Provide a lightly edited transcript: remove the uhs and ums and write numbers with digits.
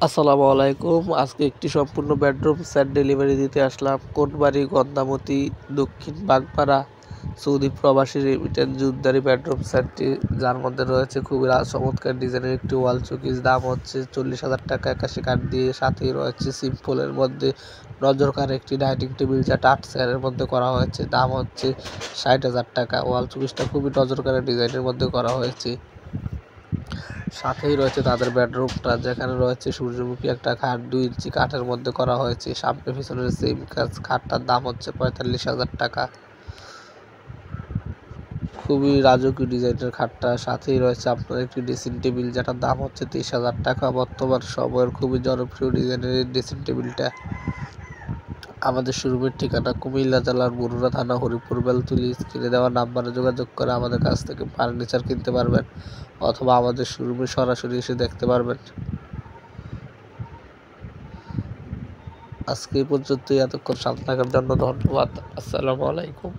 আসসালামু আলাইকুম। আজকে একটি সম্পূর্ণ বেডরুম সেট ডেলিভারি দিতে আসলাম কোটবাড়ি, গন্ধামতি, দক্ষিণ বাগপাড়া। সৌদি প্রবাসী রেমিটেন্স জুতদারি বেডরুম সেটটি, যার মধ্যে রয়েছে খুবই চমৎকার ডিজাইনের একটি ওয়াল চৌকিস। দাম হচ্ছে 40,000 টাকা 81 কাঠ দিয়ে। সাথেই রয়েছে সিম্পলের মধ্যে নজরকার একটি ডাইনিং টেবিল, যা টাট চেয়ারের মধ্যে করা হয়েছে। দাম হচ্ছে 60,000 টাকা। ওয়াল চৌকিসটা খুবই নজরকারের ডিজাইনের মধ্যে করা হয়েছে। সাথেই রয়েছে তাদের বেডরুমটা, যেখানে রয়েছে সূর্যমুখী একটা খাট 2 ইঞ্চি কাঠের মধ্যে করা হয়েছে। সামনে পিছনের সেম কাজ। খাটটার দাম হচ্ছে 45,000 টাকা। খুবই রাজকীয় ডিজাইনের খাটটা। সাথেই রয়েছে আপনার একটি ড্রেসিং টেবিল, যেটার দাম হচ্ছে 30,000 টাকা। বর্তমান সময়ের খুবই জনপ্রিয় ডিজাইনের এই ড্রেসিং টেবিলটা। আমাদের শোরুমের ঠিকানা কুমিল্লা জেলার বরুড়া থানা, হরিপুর বেলতলী। স্ক্রিনে দেওয়া নাম্বারে যোগাযোগ করে আমাদের কাছ থেকে ফার্নিচার কিনতে পারবেন, অথবা আমাদের শোরুমে সরাসরি এসে দেখতে পারবেন। আজকে এই পর্যন্তই। এতক্ষণ সাথে থাকার জন্য ধন্যবাদ। আসসালামু আলাইকুম।